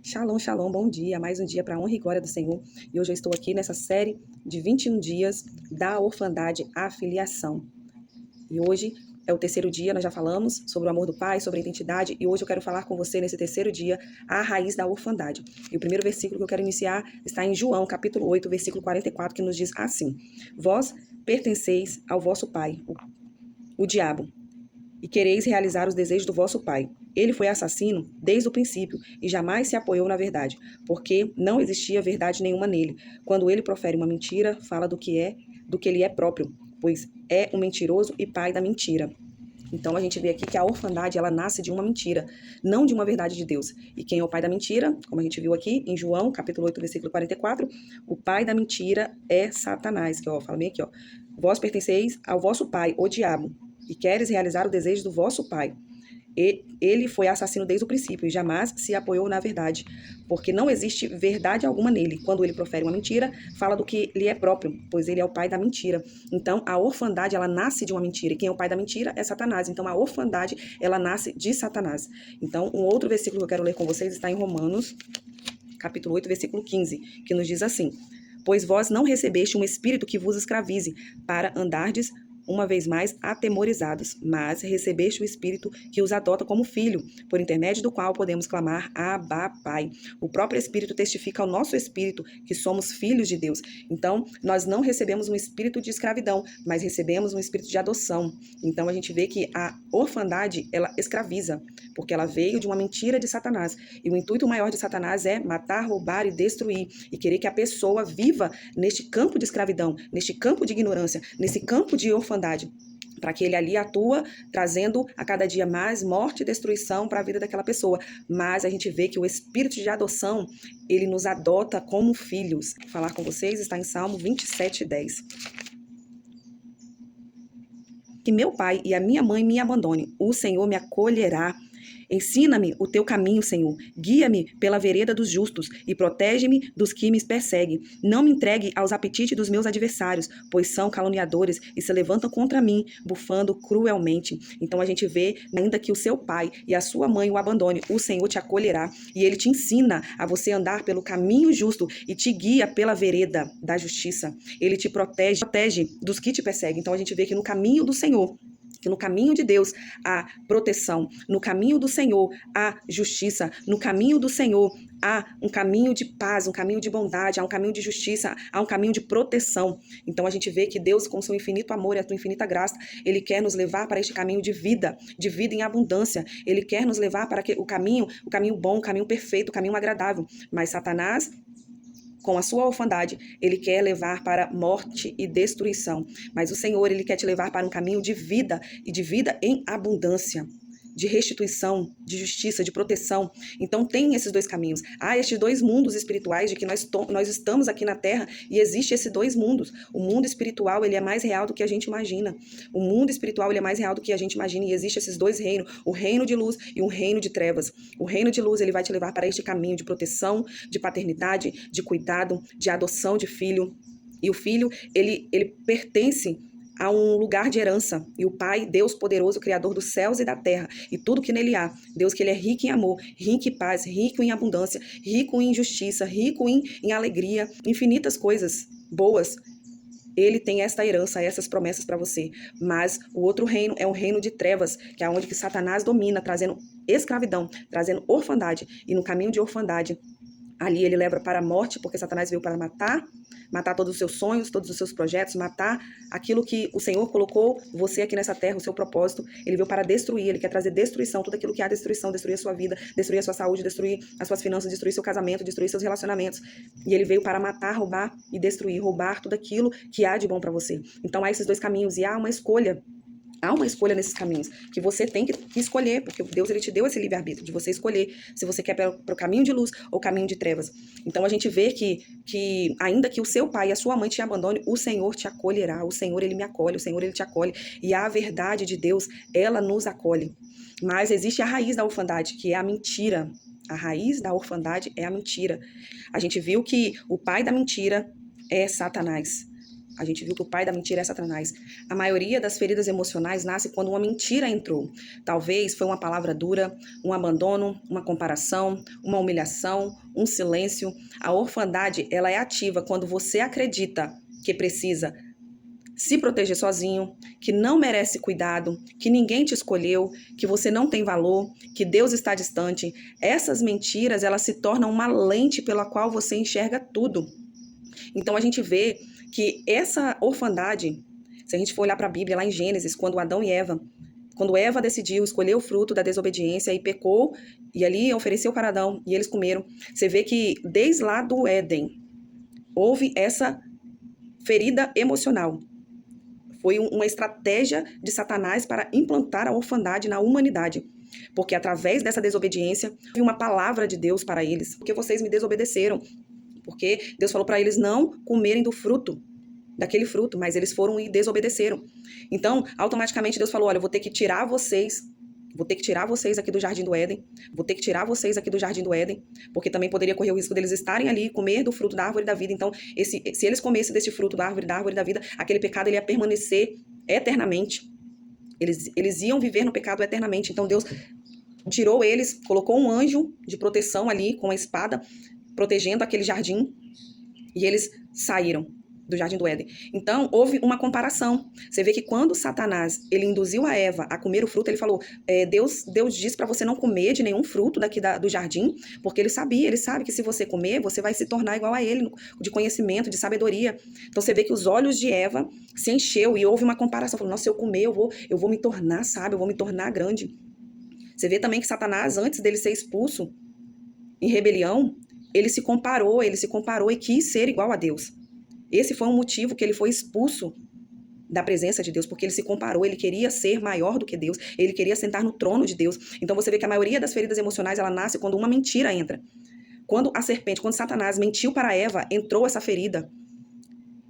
Shalom, shalom, bom dia, mais um dia para a honra e glória do Senhor. E hoje eu estou aqui nessa série de 21 dias da orfandade à filiação. E hoje é o terceiro dia, nós já falamos sobre o amor do Pai, sobre a identidade, e hoje eu quero falar com você nesse terceiro dia a raiz da orfandade. E o primeiro versículo que eu quero iniciar está em João, capítulo 8, versículo 44, que nos diz assim: Vós pertenceis ao vosso pai, o diabo, e quereis realizar os desejos do vosso pai. Ele foi assassino desde o princípio e jamais se apoiou na verdade, porque não existia verdade nenhuma nele. Quando ele profere uma mentira, fala do que ele é próprio, pois é um mentiroso e pai da mentira. Então a gente vê aqui que a orfandade, ela nasce de uma mentira, não de uma verdade de Deus. E quem é o pai da mentira? Como a gente viu aqui em João, capítulo 8, versículo 44, o pai da mentira é Satanás, que fala bem aqui, Vós pertenceis ao vosso pai, o diabo, e queres realizar o desejo do vosso pai. Ele foi assassino desde o princípio e jamais se apoiou na verdade, porque não existe verdade alguma nele. Quando ele profere uma mentira, fala do que lhe é próprio, pois ele é o pai da mentira. Então, a orfandade, ela nasce de uma mentira, e quem é o pai da mentira é Satanás. Então, a orfandade, ela nasce de Satanás. Então, um outro versículo que eu quero ler com vocês está em Romanos, capítulo 8, versículo 15, que nos diz assim: Pois vós não recebeste um espírito que vos escravize, para andardes uma vez mais atemorizados, mas recebeste o Espírito que os adota como filho, por intermédio do qual podemos clamar Abba, Pai. O próprio Espírito testifica ao nosso espírito que somos filhos de Deus. Então, nós não recebemos um espírito de escravidão, mas recebemos um espírito de adoção. Então, a gente vê que a orfandade, ela escraviza, porque ela veio de uma mentira de Satanás. E o intuito maior de Satanás é matar, roubar e destruir, e querer que a pessoa viva neste campo de escravidão, neste campo de ignorância, nesse campo de orfandade, para que ele ali atua, trazendo a cada dia mais morte e destruição para a vida daquela pessoa. Mas a gente vê que o espírito de adoção, ele nos adota como filhos. Vou falar com vocês, está em Salmo 27:10. Que meu pai e a minha mãe me abandonem, o Senhor me acolherá. Ensina-me o teu caminho, Senhor. Guia-me pela vereda dos justos e protege-me dos que me perseguem. Não me entregue aos apetites dos meus adversários, pois são caluniadores e se levantam contra mim, bufando cruelmente. Então a gente vê, ainda que o seu pai e a sua mãe o abandone, o Senhor te acolherá e ele te ensina a você andar pelo caminho justo e te guia pela vereda da justiça. Ele te protege dos que te perseguem. Então a gente vê que no caminho do Senhor, que no caminho de Deus há proteção, no caminho do Senhor há justiça, no caminho do Senhor há um caminho de paz, um caminho de bondade, há um caminho de justiça, há um caminho de proteção. Então a gente vê que Deus, com seu infinito amor e a tua infinita graça, ele quer nos levar para este caminho de vida em abundância. Ele quer nos levar para o caminho bom, o caminho perfeito, o caminho agradável. Mas Satanás, com a sua orfandade, ele quer levar para morte e destruição. Mas o Senhor, ele quer te levar para um caminho de vida e de vida em abundância, de restituição, de justiça, de proteção. Então tem esses dois caminhos. Há estes dois mundos espirituais de que nós estamos aqui na Terra e existe esses dois mundos. O mundo espiritual, ele é mais real do que a gente imagina. O mundo espiritual, ele é mais real do que a gente imagina e existe esses dois reinos, o reino de luz e o reino de trevas. O reino de luz, ele vai te levar para este caminho de proteção, de paternidade, de cuidado, de adoção de filho. E o filho, ele pertence a um lugar de herança. E o Pai, Deus poderoso, Criador dos céus e da terra, e tudo que nele há. Deus que ele é rico em amor, rico em paz, rico em abundância, rico em justiça, rico em alegria, infinitas coisas boas. Ele tem esta herança, essas promessas para você. Mas o outro reino é um reino de trevas, que é onde que Satanás domina, trazendo escravidão, trazendo orfandade. E no caminho de orfandade, ali ele leva para a morte, porque Satanás veio para matar todos os seus sonhos, todos os seus projetos, matar aquilo que o Senhor colocou você aqui nessa terra, o seu propósito. Ele veio para destruir, ele quer trazer destruição, tudo aquilo que há destruição, destruir a sua vida, destruir a sua saúde, destruir as suas finanças, destruir seu casamento, destruir seus relacionamentos. E ele veio para matar, roubar e destruir, roubar tudo aquilo que há de bom para você. Então há esses dois caminhos e há uma escolha. Há uma escolha nesses caminhos que você tem que escolher, porque Deus, ele te deu esse livre-arbítrio de você escolher se você quer para o caminho de luz ou caminho de trevas. Então a gente vê que ainda que o seu pai e a sua mãe te abandone, o Senhor te acolherá, o Senhor, ele me acolhe, o Senhor, ele te acolhe, e a verdade de Deus, ela nos acolhe. Mas existe a raiz da orfandade, que é a mentira. A raiz da orfandade é a mentira. A gente viu que o pai da mentira é Satanás. A gente viu que o pai da mentira é Satanás. A maioria das feridas emocionais nasce quando uma mentira entrou. Talvez foi uma palavra dura, um abandono, uma comparação, uma humilhação, um silêncio. A orfandade, ela é ativa quando você acredita que precisa se proteger sozinho, que não merece cuidado, que ninguém te escolheu, que você não tem valor, que Deus está distante. Essas mentiras, elas se tornam uma lente pela qual você enxerga tudo. Então a gente vê que essa orfandade, se a gente for olhar para a Bíblia, lá em Gênesis, quando Eva decidiu escolher o fruto da desobediência e pecou, e ali ofereceu para Adão, e eles comeram, você vê que desde lá do Éden, houve essa ferida emocional. Foi uma estratégia de Satanás para implantar a orfandade na humanidade. Porque através dessa desobediência, houve uma palavra de Deus para eles. Porque vocês me desobedeceram. Porque Deus falou para eles não comerem do fruto, daquele fruto, mas eles foram e desobedeceram. Então, automaticamente Deus falou, olha, eu vou ter que tirar vocês aqui do Jardim do Éden, porque também poderia correr o risco deles estarem ali, comer do fruto da árvore da vida. Então, se eles comessem desse fruto da árvore da vida, aquele pecado ele ia permanecer eternamente. Eles iam viver no pecado eternamente. Então, Deus tirou eles, colocou um anjo de proteção ali, com a espada, protegendo aquele jardim, e eles saíram do Jardim do Éden. Então, houve uma comparação. Você vê que quando Satanás, ele induziu a Eva a comer o fruto, ele falou, Deus disse para você não comer de nenhum fruto daqui do jardim, porque ele sabe que se você comer, você vai se tornar igual a ele, de conhecimento, de sabedoria. Então, você vê que os olhos de Eva se encheu e houve uma comparação. Falou, nossa, se eu comer, eu vou me tornar sábio, eu vou me tornar grande. Você vê também que Satanás, antes dele ser expulso em rebelião, ele se comparou e quis ser igual a Deus. Esse foi um motivo que ele foi expulso da presença de Deus, porque ele se comparou, ele queria ser maior do que Deus, ele queria sentar no trono de Deus. Então você vê que a maioria das feridas emocionais, ela nasce quando uma mentira entra. Quando Satanás mentiu para Eva, entrou essa ferida.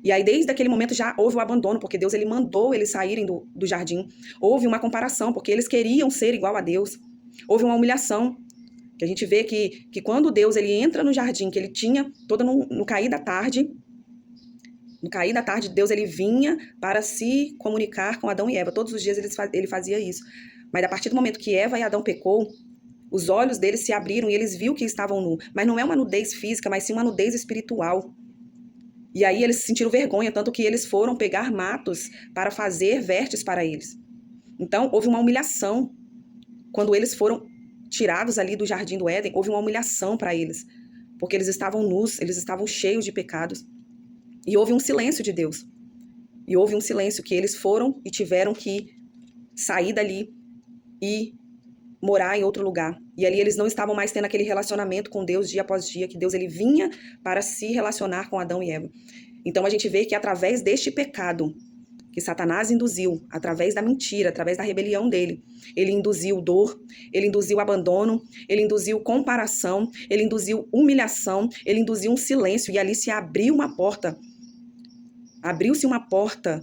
E aí desde aquele momento já houve o abandono, porque Deus ele mandou eles saírem do jardim. Houve uma comparação, porque eles queriam ser igual a Deus. Houve uma humilhação, que a gente vê que quando Deus ele entra no jardim, que ele tinha todo no cair da tarde, Deus ele vinha para se comunicar com Adão e Eva. Todos os dias ele fazia isso. Mas a partir do momento que Eva e Adão pecou, os olhos deles se abriram e eles viram que estavam nus. Mas não é uma nudez física, mas sim uma nudez espiritual. E aí eles sentiram vergonha, tanto que eles foram pegar matos para fazer vestes para eles. Então houve uma humilhação. Quando eles foram tirados ali do Jardim do Éden, houve uma humilhação para eles. Porque eles estavam nus, eles estavam cheios de pecados. E houve um silêncio de Deus. E houve um silêncio que eles foram e tiveram que sair dali e morar em outro lugar. E ali eles não estavam mais tendo aquele relacionamento com Deus dia após dia, que Deus ele vinha para se relacionar com Adão e Eva. Então a gente vê que através deste pecado que Satanás induziu, através da mentira, através da rebelião dele, ele induziu dor, ele induziu abandono, ele induziu comparação, ele induziu humilhação, ele induziu um silêncio, e ali se abriu uma porta. Abriu-se uma porta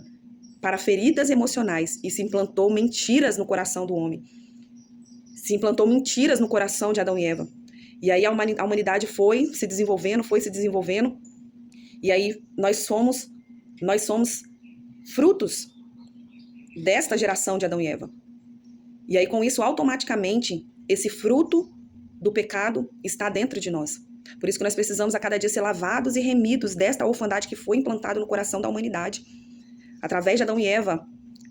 para feridas emocionais e se implantou mentiras no coração do homem. Se implantou mentiras no coração de Adão e Eva. E aí a humanidade foi se desenvolvendo, e aí nós somos frutos desta geração de Adão e Eva. E aí com isso, automaticamente, esse fruto do pecado está dentro de nós. Por isso que nós precisamos a cada dia ser lavados e remidos desta orfandade que foi implantada no coração da humanidade. Através de Adão e Eva,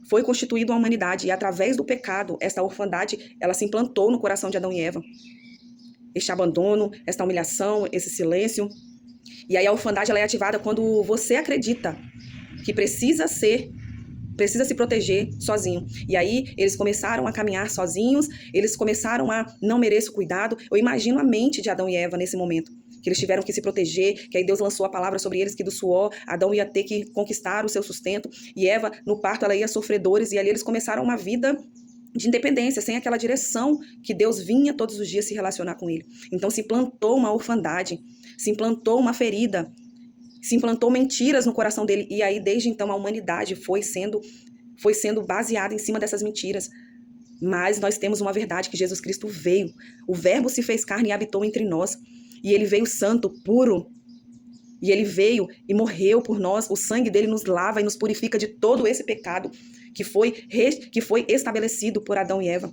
foi constituída uma humanidade, e através do pecado, essa orfandade, ela se implantou no coração de Adão e Eva. Este abandono, esta humilhação, esse silêncio. E aí a orfandade ela é ativada quando você acredita que precisa se proteger sozinho. E aí eles começaram a caminhar sozinhos, eles começaram a não merecer cuidado. Eu imagino a mente de Adão e Eva nesse momento, que eles tiveram que se proteger, que aí Deus lançou a palavra sobre eles, que do suor Adão ia ter que conquistar o seu sustento, e Eva, no parto, ela ia sofrer dores, e ali eles começaram uma vida de independência, sem aquela direção que Deus vinha todos os dias se relacionar com ele. Então se implantou uma orfandade, se implantou uma ferida, se implantou mentiras no coração dele, e aí desde então a humanidade foi sendo baseada em cima dessas mentiras. Mas nós temos uma verdade, que Jesus Cristo veio, o verbo se fez carne e habitou entre nós, e ele veio santo, puro, E ele veio e morreu por nós. O sangue dele nos lava e nos purifica de todo esse pecado que foi estabelecido por Adão e Eva.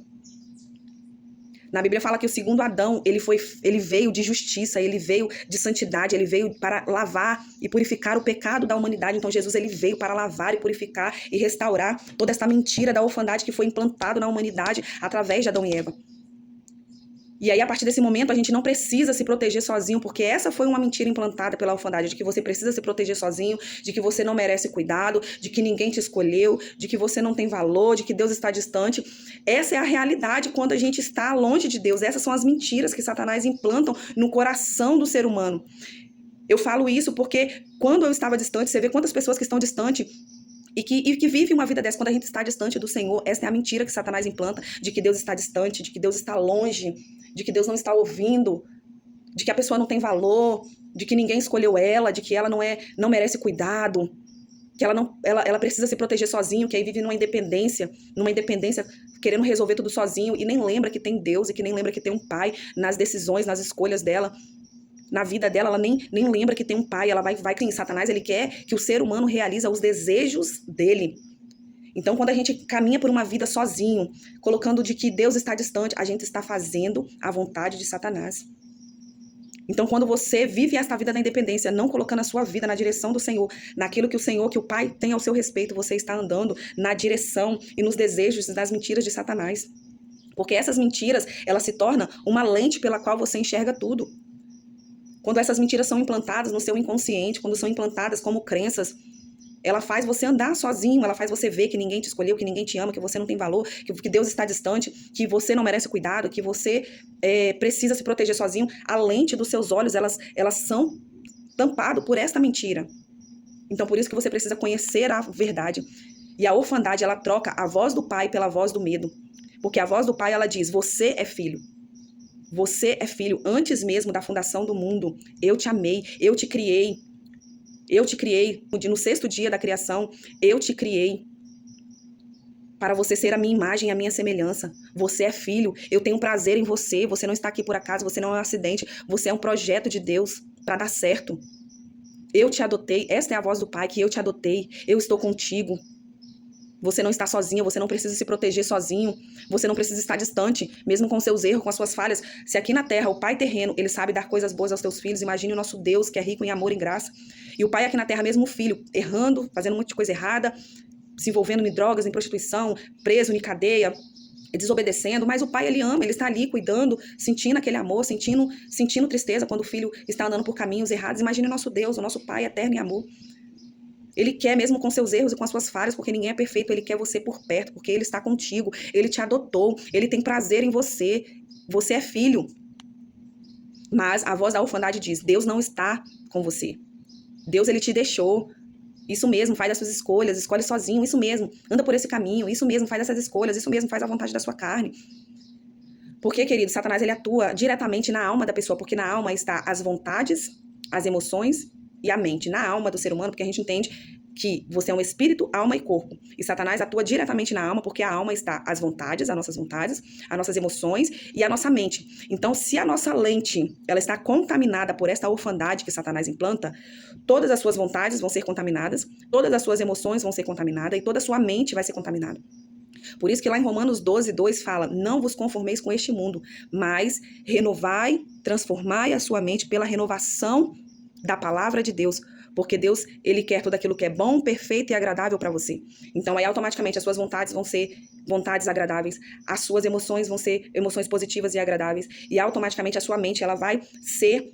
Na Bíblia fala que o segundo Adão, ele veio de justiça, ele veio de santidade, ele veio para lavar e purificar o pecado da humanidade. Então Jesus, ele veio para lavar e purificar e restaurar toda essa mentira da orfandade que foi implantado na humanidade através de Adão e Eva. E aí, a partir desse momento, a gente não precisa se proteger sozinho, porque essa foi uma mentira implantada pela orfandade, de que você precisa se proteger sozinho, de que você não merece cuidado, de que ninguém te escolheu, de que você não tem valor, de que Deus está distante. Essa é a realidade quando a gente está longe de Deus. Essas são as mentiras que Satanás implantam no coração do ser humano. Eu falo isso porque quando eu estava distante, você vê quantas pessoas que estão distantes e que vive uma vida dessa. Quando a gente está distante do Senhor, essa é a mentira que Satanás implanta, de que Deus está distante, de que Deus está longe, de que Deus não está ouvindo, de que a pessoa não tem valor, de que ninguém escolheu ela, de que ela não merece cuidado, que ela precisa se proteger sozinho, que aí vive numa independência querendo resolver tudo sozinho e nem lembra que tem Deus e que nem lembra que tem um pai nas decisões, nas escolhas dela. Na vida dela, ela nem lembra que tem um pai, ela vai em Satanás, ele quer que o ser humano realize os desejos dele. Então, quando a gente caminha por uma vida sozinho, colocando de que Deus está distante, a gente está fazendo a vontade de Satanás. Então, quando você vive esta vida da independência, não colocando a sua vida na direção do Senhor, naquilo que o Pai tem ao seu respeito, você está andando na direção e nos desejos das mentiras de Satanás. Porque essas mentiras, elas se tornam uma lente pela qual você enxerga tudo. Quando essas mentiras são implantadas no seu inconsciente, quando são implantadas como crenças, ela faz você andar sozinho, ela faz você ver que ninguém te escolheu, que ninguém te ama, que você não tem valor, que Deus está distante, que você não merece cuidado, que você precisa se proteger sozinho. A lente dos seus olhos, elas são tampadas por esta mentira. Então, por isso que você precisa conhecer a verdade. E a orfandade, ela troca a voz do pai pela voz do medo. Porque a voz do pai, ela diz, você é filho. Você é filho. Antes mesmo da fundação do mundo, eu te amei, eu te criei. Eu te criei, no sexto dia da criação, eu te criei para você ser a minha imagem e a minha semelhança. Você é filho, eu tenho prazer em você, você não está aqui por acaso, você não é um acidente, você é um projeto de Deus para dar certo. Eu te adotei, esta é a voz do Pai, que eu te adotei, eu estou contigo. Você não está sozinha, você não precisa se proteger sozinho, você não precisa estar distante, mesmo com seus erros, com as suas falhas. Se aqui na terra o Pai terreno, ele sabe dar coisas boas aos teus filhos, imagine o nosso Deus, que é rico em amor e em graça. E o Pai aqui na terra, mesmo o filho, errando, fazendo um monte de coisa errada, se envolvendo em drogas, em prostituição, preso em cadeia, desobedecendo, mas o Pai, ele ama, ele está ali cuidando, sentindo aquele amor, sentindo tristeza quando o filho está andando por caminhos errados. Imagine o nosso Deus, o nosso Pai eterno em amor. Ele quer, mesmo com seus erros e com as suas falhas, porque ninguém é perfeito, ele quer você por perto, porque ele está contigo, ele te adotou, ele tem prazer em você, você é filho. Mas a voz da orfandade diz, Deus não está com você. Deus, ele te deixou. Isso mesmo, faz as suas escolhas, escolhe sozinho, isso mesmo, anda por esse caminho, isso mesmo, faz essas escolhas, isso mesmo, faz a vontade da sua carne. Porque, querido, Satanás, ele atua diretamente na alma da pessoa, porque na alma está as vontades, as emoções e a mente, na alma do ser humano, porque a gente entende que você é um espírito, alma e corpo. E Satanás atua diretamente na alma, porque a alma está as vontades, as nossas emoções e a nossa mente. Então, se a nossa lente, ela está contaminada por esta orfandade que Satanás implanta, todas as suas vontades vão ser contaminadas, todas as suas emoções vão ser contaminadas e toda a sua mente vai ser contaminada. Por isso que lá em Romanos 12:2 fala, não vos conformeis com este mundo, mas renovai, transformai a sua mente pela renovação da palavra de Deus, porque Deus, ele quer tudo aquilo que é bom, perfeito e agradável para você. Então, aí automaticamente as suas vontades vão ser vontades agradáveis, as suas emoções vão ser emoções positivas e agradáveis, e automaticamente a sua mente, ela vai ser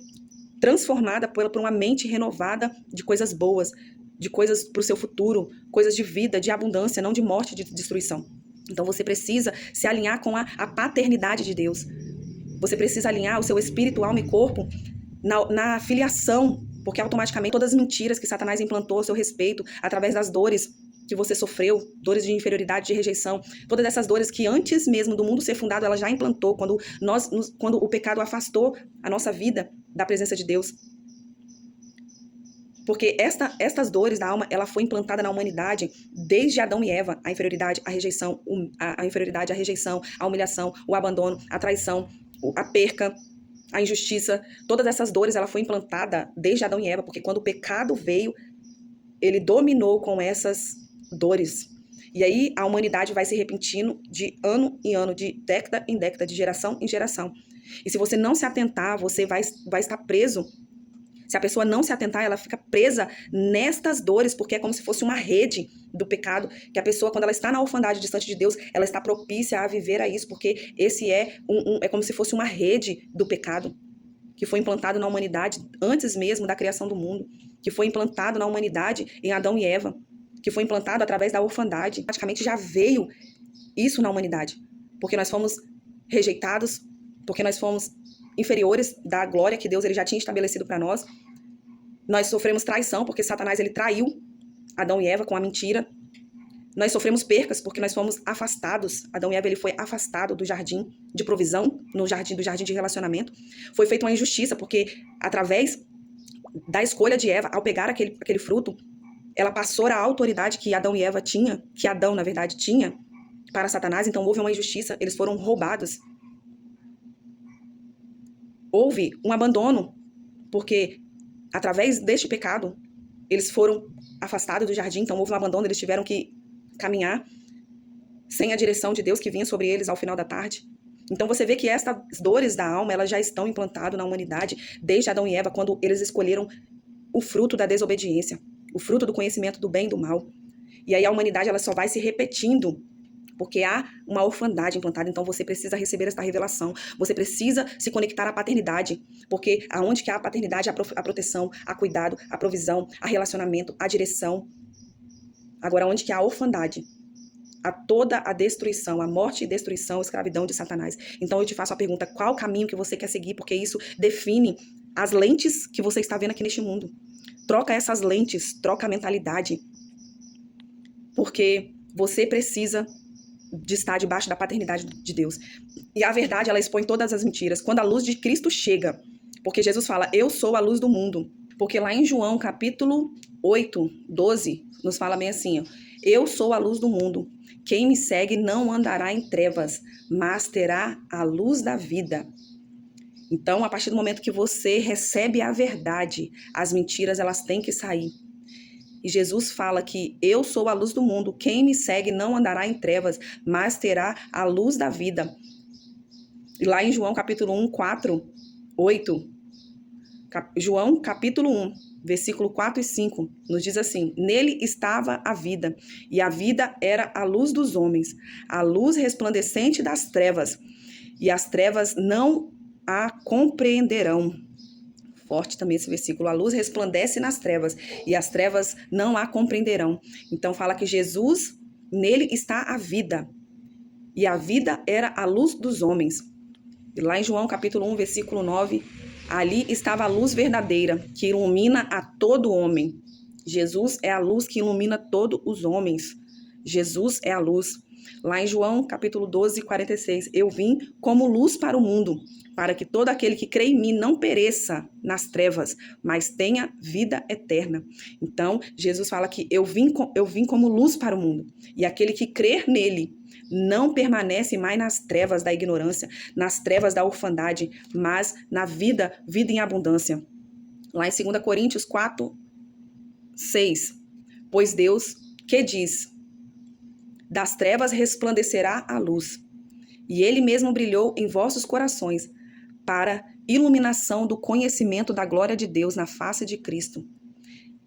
transformada por uma mente renovada de coisas boas, de coisas para o seu futuro, coisas de vida, de abundância, não de morte, de destruição. Então, você precisa se alinhar com a paternidade de Deus. Você precisa alinhar o seu espírito, alma e corpo na filiação, porque automaticamente todas as mentiras que Satanás implantou a seu respeito, através das dores que você sofreu, dores de inferioridade, de rejeição, todas essas dores que antes mesmo do mundo ser fundado, ela já implantou, quando o pecado afastou a nossa vida da presença de Deus. Porque estas dores da alma, ela foi implantada na humanidade desde Adão e Eva, a inferioridade, a rejeição, a humilhação, o abandono, a traição, a perca, a injustiça, todas essas dores, ela foi implantada desde Adão e Eva, porque quando o pecado veio, ele dominou com essas dores. E aí a humanidade vai se repetindo de ano em ano, de década em década, de geração em geração. E se você não se atentar, você vai estar preso. Se a pessoa não se atentar, ela fica presa nestas dores, porque é como se fosse uma rede do pecado, que a pessoa, quando ela está na orfandade distante de Deus, ela está propícia a viver a isso, porque esse é como se fosse uma rede do pecado, que foi implantado na humanidade antes mesmo da criação do mundo, que foi implantado na humanidade em Adão e Eva, que foi implantado através da orfandade. Praticamente já veio isso na humanidade, porque nós fomos rejeitados, porque nós fomos inferiores da glória que Deus ele já tinha estabelecido para nós. Nós sofremos traição, porque Satanás ele traiu Adão e Eva com a mentira. Nós sofremos percas, porque nós fomos afastados. Adão e Eva ele foi afastado do jardim de provisão, do jardim de relacionamento. Foi feita uma injustiça, porque através da escolha de Eva, ao pegar aquele fruto, ela passou a autoridade que Adão e Eva tinha, que Adão, na verdade, tinha para Satanás. Então houve uma injustiça, eles foram roubados. Houve um abandono, porque através deste pecado, eles foram afastados do jardim, então houve um abandono, eles tiveram que caminhar sem a direção de Deus que vinha sobre eles ao final da tarde. Então você vê que essas dores da alma, elas já estão implantadas na humanidade desde Adão e Eva, quando eles escolheram o fruto da desobediência, o fruto do conhecimento do bem e do mal. E aí a humanidade ela só vai se repetindo, porque há uma orfandade implantada, então você precisa receber esta revelação, você precisa se conectar à paternidade, porque aonde que há a paternidade, há a proteção, há cuidado, a provisão, há relacionamento, há direção. Agora, onde que há a orfandade, há toda a destruição, a morte e destruição, a escravidão de Satanás. Então eu te faço a pergunta, qual o caminho que você quer seguir, porque isso define as lentes que você está vendo aqui neste mundo. Troca essas lentes, troca a mentalidade, porque você precisa de estar debaixo da paternidade de Deus. E a verdade, ela expõe todas as mentiras. Quando a luz de Cristo chega, porque Jesus fala, eu sou a luz do mundo. Porque lá em João, capítulo 8, 12, nos fala bem assim, ó, eu sou a luz do mundo. Quem me segue não andará em trevas, mas terá a luz da vida. Então, a partir do momento que você recebe a verdade, as mentiras, elas têm que sair. E Jesus fala que eu sou a luz do mundo, quem me segue não andará em trevas, mas terá a luz da vida. E lá em João capítulo 1, 4, 8, João capítulo 1, versículo 4 e 5, nos diz assim, nele estava a vida, e a vida era a luz dos homens, a luz resplandecente das trevas, e as trevas não a compreenderão. Forte também esse versículo, a luz resplandece nas trevas e as trevas não a compreenderão. Então fala que Jesus, nele está a vida e a vida era a luz dos homens. E lá em João capítulo 1, versículo 9, ali estava a luz verdadeira que ilumina a todo homem. Jesus é a luz que ilumina todos os homens. Jesus é a luz. Lá em João capítulo 12, 46, eu vim como luz para o mundo, para que todo aquele que crê em mim não pereça nas trevas, mas tenha vida eterna. Então, Jesus fala que eu vim como luz para o mundo, e aquele que crer nele não permanece mais nas trevas da ignorância, nas trevas da orfandade, mas na vida em abundância. Lá em 2 Coríntios 4, 6, pois Deus, que diz, das trevas resplandecerá a luz, e ele mesmo brilhou em vossos corações, para iluminação do conhecimento da glória de Deus na face de Cristo.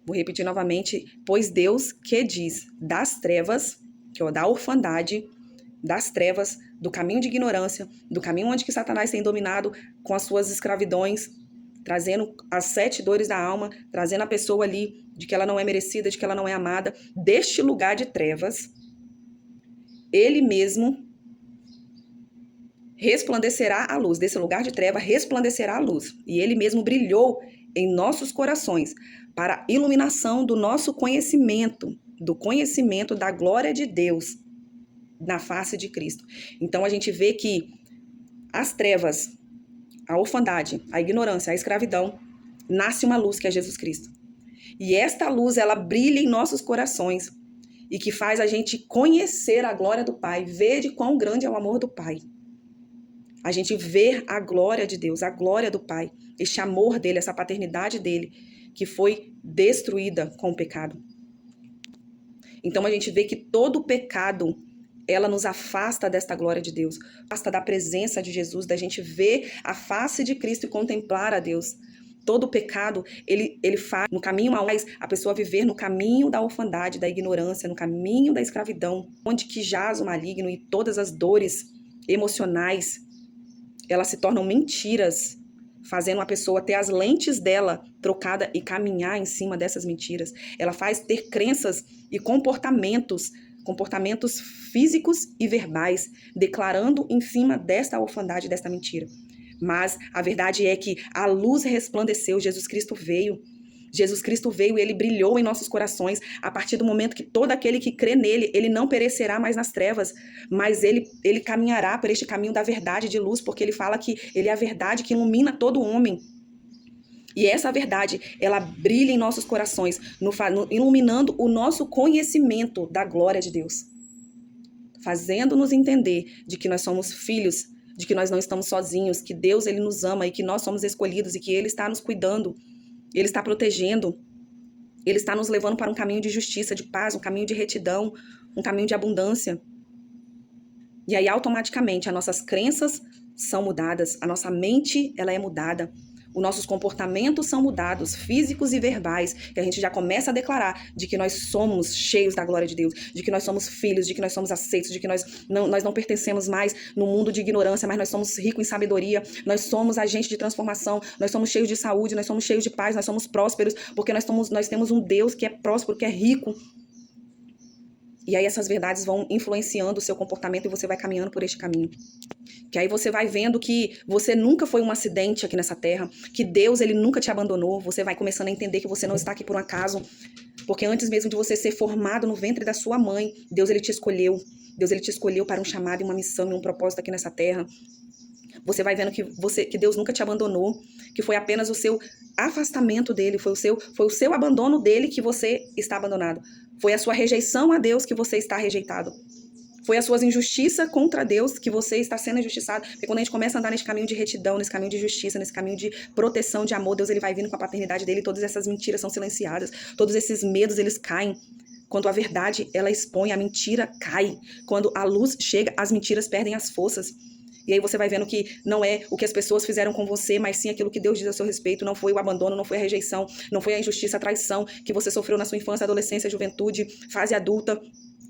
Vou repetir novamente, pois Deus que diz das trevas, que é da orfandade, das trevas, do caminho de ignorância, do caminho onde que Satanás tem dominado com as suas escravidões, trazendo as 7 dores da alma, trazendo a pessoa ali de que ela não é merecida, de que ela não é amada, deste lugar de trevas, ele mesmo resplandecerá a luz, desse lugar de treva resplandecerá a luz, e ele mesmo brilhou em nossos corações para a iluminação do nosso conhecimento, do conhecimento da glória de Deus na face de Cristo. Então a gente vê que as trevas, a orfandade, a ignorância, a escravidão, nasce uma luz que é Jesus Cristo. E esta luz, ela brilha em nossos corações e que faz a gente conhecer a glória do Pai, ver de quão grande é o amor do Pai. A gente vê a glória de Deus, a glória do Pai, este amor dele, essa paternidade dele, que foi destruída com o pecado. Então a gente vê que todo pecado, ela nos afasta desta glória de Deus, afasta da presença de Jesus, da gente ver a face de Cristo e contemplar a Deus. Todo pecado, ele faz no caminho mais a pessoa viver no caminho da orfandade, da ignorância, no caminho da escravidão, onde que jaz o maligno e todas as dores emocionais, elas se tornam mentiras, fazendo a pessoa ter as lentes dela trocada e caminhar em cima dessas mentiras. Ela faz ter crenças e comportamentos físicos e verbais, declarando em cima desta orfandade, desta mentira. Mas a verdade é que a luz resplandeceu, Jesus Cristo veio. Jesus Cristo veio e ele brilhou em nossos corações a partir do momento que todo aquele que crê nele, ele não perecerá mais nas trevas, mas ele caminhará por este caminho da verdade de luz, porque ele fala que ele é a verdade que ilumina todo homem. E essa verdade, ela brilha em nossos corações, iluminando o nosso conhecimento da glória de Deus, fazendo-nos entender de que nós somos filhos, de que nós não estamos sozinhos, que Deus ele nos ama e que nós somos escolhidos e que ele está nos cuidando, ele está protegendo, ele está nos levando para um caminho de justiça, de paz, um caminho de retidão, um caminho de abundância. E aí automaticamente as nossas crenças são mudadas, a nossa mente ela é mudada. Os nossos comportamentos são mudados, físicos e verbais, que a gente já começa a declarar de que nós somos cheios da glória de Deus, de que nós somos filhos, de que nós somos aceitos, de que nós não pertencemos mais no mundo de ignorância, mas nós somos ricos em sabedoria, nós somos agentes de transformação, nós somos cheios de saúde, nós somos cheios de paz, nós somos prósperos, porque nós temos um Deus que é próspero, que é rico. E aí essas verdades vão influenciando o seu comportamento e você vai caminhando por este caminho. Que aí você vai vendo que você nunca foi um acidente aqui nessa terra, que Deus ele nunca te abandonou, você vai começando a entender que você não está aqui por um acaso, porque antes mesmo de você ser formado no ventre da sua mãe, Deus ele te escolheu. Deus ele te escolheu para um chamado e uma missão e um propósito aqui nessa terra. Você vai vendo que Deus nunca te abandonou, que foi apenas o seu afastamento dele, foi o seu abandono dele que você está abandonado. Foi a sua rejeição a Deus que você está rejeitado. Foi as suas injustiças contra Deus que você está sendo injustiçado. Porque quando a gente começa a andar nesse caminho de retidão, nesse caminho de justiça, nesse caminho de proteção, de amor, Deus ele vai vindo com a paternidade dele e todas essas mentiras são silenciadas. Todos esses medos, eles caem. Quando a verdade, ela expõe, a mentira cai. Quando a luz chega, as mentiras perdem as forças. E aí você vai vendo que não é o que as pessoas fizeram com você, mas sim aquilo que Deus diz a seu respeito. Não foi o abandono, não foi a rejeição, não foi a injustiça, a traição que você sofreu na sua infância, adolescência, juventude, fase adulta,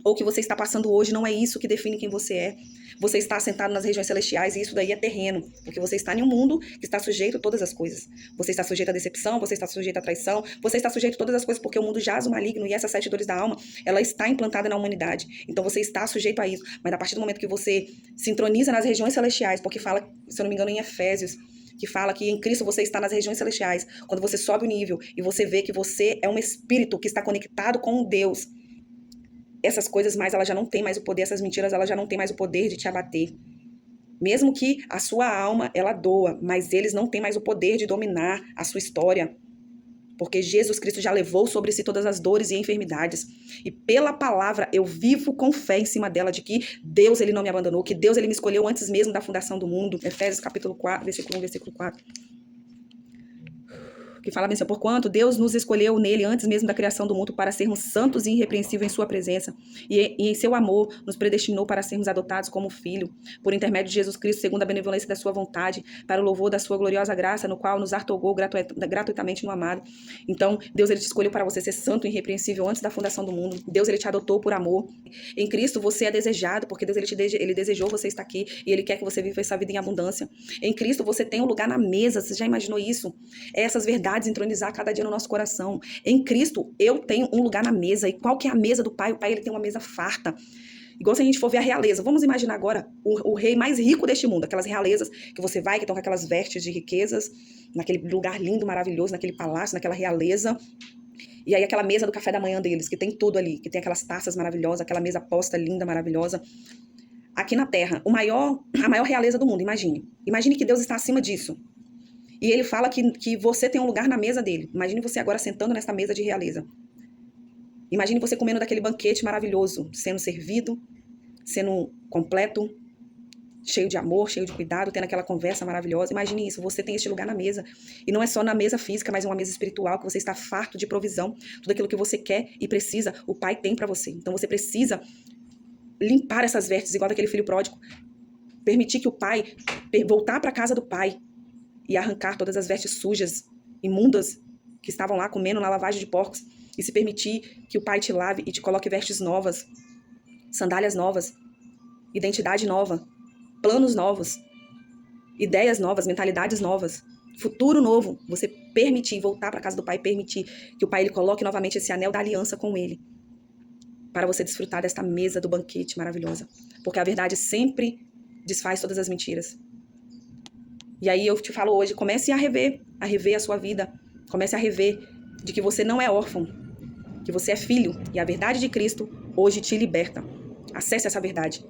ou que você está passando hoje. Não é isso que define quem você é. Você está assentado nas regiões celestiais e isso daí é terreno, porque você está em um mundo que está sujeito a todas as coisas. Você está sujeito à decepção, você está sujeito à traição, você está sujeito a todas as coisas, porque o mundo jaz o maligno e essas 7 dores da alma, ela está implantada na humanidade. Então você está sujeito a isso. Mas a partir do momento que você sintoniza nas regiões celestiais, porque fala, se eu não me engano, em Efésios, que fala que em Cristo você está nas regiões celestiais, quando você sobe o nível e você vê que você é um espírito que está conectado com Deus, essas coisas mais, ela já não tem mais o poder, essas mentiras, ela já não tem mais o poder de te abater. Mesmo que a sua alma, ela doa, mas eles não têm mais o poder de dominar a sua história. Porque Jesus Cristo já levou sobre si todas as dores e enfermidades. E pela palavra, eu vivo com fé em cima dela, de que Deus, ele não me abandonou, que Deus, ele me escolheu antes mesmo da fundação do mundo. Efésios capítulo 4, versículo 1, versículo 4. Que fala bem assim: porquanto Deus nos escolheu nele antes mesmo da criação do mundo para sermos santos e irrepreensíveis em sua presença, e em seu amor nos predestinou para sermos adotados como filho, por intermédio de Jesus Cristo, segundo a benevolência da sua vontade, para o louvor da sua gloriosa graça, no qual nos artogou gratuitamente no amado. Então, Deus ele te escolheu para você ser santo e irrepreensível antes da fundação do mundo. Deus ele te adotou por amor. Em Cristo você é desejado, porque Deus ele desejou você estar aqui, e ele quer que você viva essa vida em abundância. Em Cristo você tem um lugar na mesa. Você já imaginou isso? Essas verdades entronizar cada dia no nosso coração. Em Cristo, eu tenho um lugar na mesa. E qual que é a mesa do Pai? O Pai ele tem uma mesa farta. Igual se a gente for ver a realeza. Vamos imaginar agora o rei mais rico deste mundo. Aquelas realezas que você vai, que estão com aquelas vestes de riquezas, naquele lugar lindo, maravilhoso, naquele palácio, naquela realeza. E aí aquela mesa do café da manhã deles, que tem tudo ali, que tem aquelas taças maravilhosas, aquela mesa posta linda, maravilhosa. Aqui na Terra, a maior realeza do mundo, imagine. Imagine que Deus está acima disso. E ele fala que você tem um lugar na mesa dele. Imagine você agora sentando nessa mesa de realeza. Imagine você comendo daquele banquete maravilhoso, sendo servido, sendo completo. cheio de amor, cheio de cuidado, tendo aquela conversa maravilhosa. Imagine isso, você tem este lugar na mesa. E não é só na mesa física, mas uma mesa espiritual, que você está farto de provisão. Tudo aquilo que você quer e precisa, o Pai tem para você. Então você precisa limpar essas vestes, igual daquele filho pródigo. Permitir que o Pai, voltar para a casa do Pai e arrancar todas as vestes sujas, imundas, que estavam lá comendo na lavagem de porcos. E se permitir que o Pai te lave e te coloque vestes novas, sandálias novas, identidade nova, planos novos, ideias novas, mentalidades novas, futuro novo. Você permitir voltar para a casa do Pai, permitir que o Pai ele coloque novamente esse anel da aliança com ele, para você desfrutar desta mesa do banquete maravilhosa. Porque a verdade sempre desfaz todas as mentiras. E aí eu te falo hoje, comece a rever a sua vida. Comece a rever de que você não é órfão, que você é filho. E a verdade de Cristo hoje te liberta. Acesse essa verdade.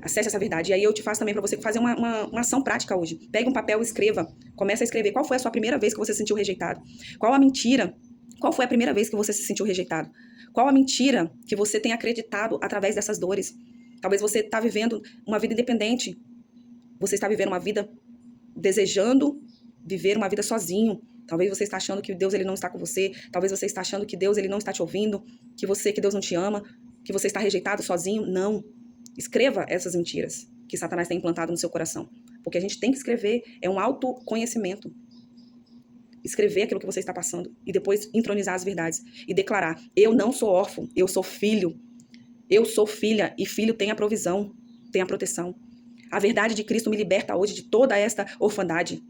Acesse essa verdade. E aí eu te faço também para você fazer uma ação prática hoje. Pegue um papel e escreva. Comece a escrever. Qual foi a sua primeira vez que você se sentiu rejeitado? Qual a mentira? Qual foi a primeira vez que você se sentiu rejeitado? Qual a mentira que você tem acreditado através dessas dores? Talvez você está vivendo uma vida independente. Você está vivendo uma vida desejando viver uma vida sozinho. Talvez você está achando que Deus ele não está com você. Talvez você está achando que Deus ele não está te ouvindo. Que Deus não te ama. Que você está rejeitado sozinho. Não. Escreva essas mentiras que Satanás tem implantado no seu coração. Porque a gente tem que escrever. É um autoconhecimento. Escrever aquilo que você está passando. E depois entronizar as verdades. E declarar. Eu não sou órfão. Eu sou filho. Eu sou filha. E filho tem a provisão. Tem a proteção. A verdade de Cristo me liberta hoje de toda esta orfandade.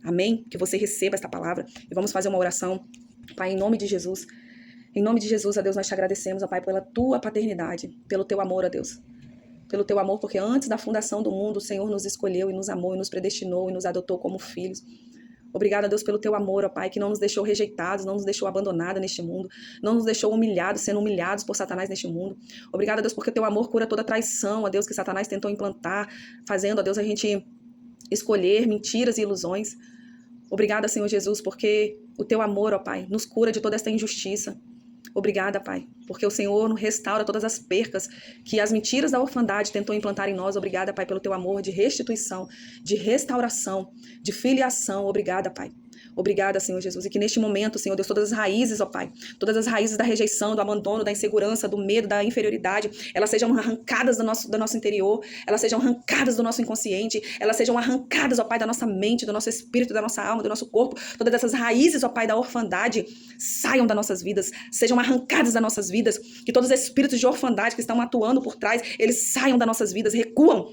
Amém? Que você receba esta palavra. E vamos fazer uma oração. Pai, em nome de Jesus. Em nome de Jesus, ó Deus, nós te agradecemos, ó Pai, pela tua paternidade. Pelo teu amor, ó Deus. Pelo teu amor, porque antes da fundação do mundo, o Senhor nos escolheu e nos amou e nos predestinou e nos adotou como filhos. Obrigada, Deus, pelo teu amor, ó Pai, que não nos deixou rejeitados, não nos deixou abandonados neste mundo, não nos deixou humilhados, sendo humilhados por Satanás neste mundo. Obrigada, Deus, porque teu amor cura toda traição, ó Deus, que Satanás tentou implantar, fazendo, ó Deus, a gente escolher mentiras e ilusões. Obrigada, Senhor Jesus, porque o teu amor, ó Pai, nos cura de toda esta injustiça. Obrigada, Pai, porque o Senhor restaura todas as percas que as mentiras da orfandade tentou implantar em nós. Obrigada, Pai, pelo teu amor de restituição, de restauração, de filiação. Obrigada, Pai. Obrigada, Senhor Jesus. E que neste momento, Senhor Deus, todas as raízes, ó Pai, todas as raízes da rejeição, do abandono, da insegurança, do medo, da inferioridade, elas sejam arrancadas do nosso interior, elas sejam arrancadas do nosso inconsciente, elas sejam arrancadas, ó Pai, da nossa mente, do nosso espírito, da nossa alma, do nosso corpo. Todas essas raízes, ó Pai, da orfandade saiam das nossas vidas, sejam arrancadas das nossas vidas, que todos os espíritos de orfandade que estão atuando por trás, eles saiam das nossas vidas, recuam.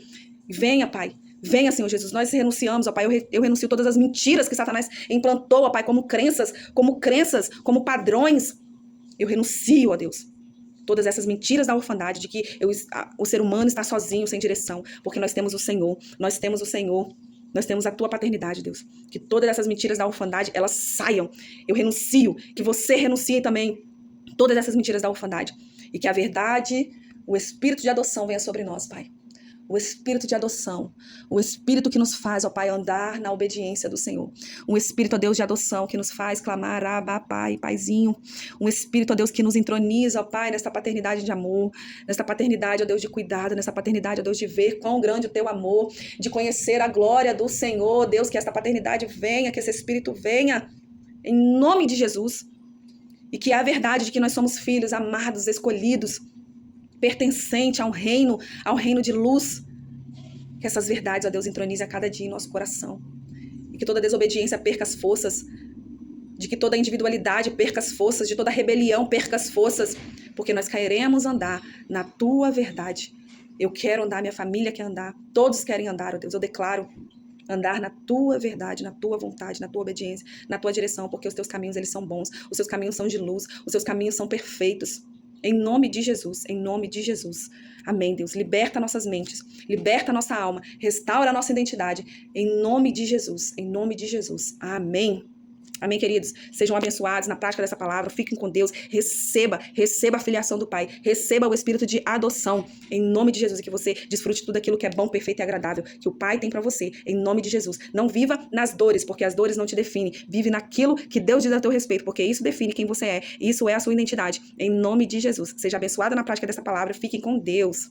Venha, Pai. Venha, Senhor Jesus, nós renunciamos, ó Pai, eu renuncio todas as mentiras que Satanás implantou, ó Pai, como crenças, como padrões. Eu renuncio, ó Deus, todas essas mentiras da orfandade, de que o ser humano está sozinho, sem direção, porque nós temos o Senhor, nós temos a tua paternidade, Deus. Que todas essas mentiras da orfandade, elas saiam. Eu renuncio, que você renuncie também todas essas mentiras da orfandade. E que a verdade, o espírito de adoção venha sobre nós, Pai. O espírito de adoção, o espírito que nos faz, ó Pai, andar na obediência do Senhor. Um espírito, ó Deus, de adoção que nos faz clamar, Abba, Pai, Paizinho. Um espírito, ó Deus, que nos entroniza, ó Pai, nesta paternidade de amor, nesta paternidade, ó Deus, de cuidado, nesta paternidade, ó Deus, de ver quão grande o teu amor, de conhecer a glória do Senhor. Deus, que esta paternidade venha, que esse espírito venha, em nome de Jesus. E que a verdade de que nós somos filhos amados, escolhidos, pertencente ao reino de luz. Que essas verdades, ó Deus, entronize a cada dia em nosso coração. E que toda desobediência perca as forças. De que toda individualidade perca as forças. De toda rebelião perca as forças. Porque nós queremos andar na tua verdade. Eu quero andar, minha família quer andar. Todos querem andar, ó Deus. Eu declaro andar na tua verdade, na tua vontade, na tua obediência, na tua direção. Porque os teus caminhos, eles são bons. Os seus caminhos são de luz. Os seus caminhos são perfeitos. Em nome de Jesus, em nome de Jesus. Amém, Deus. Liberta nossas mentes, liberta nossa alma, restaura a nossa identidade. Em nome de Jesus, em nome de Jesus. Amém. Amém, queridos? Sejam abençoados na prática dessa palavra. Fiquem com Deus. Receba a filiação do Pai. Receba o espírito de adoção. Em nome de Jesus. E que você desfrute tudo aquilo que é bom, perfeito e agradável. Que o Pai tem para você. Em nome de Jesus. Não viva nas dores, porque as dores não te definem. Vive naquilo que Deus diz a teu respeito, porque isso define quem você é. Isso é a sua identidade. Em nome de Jesus. Seja abençoada na prática dessa palavra. Fiquem com Deus.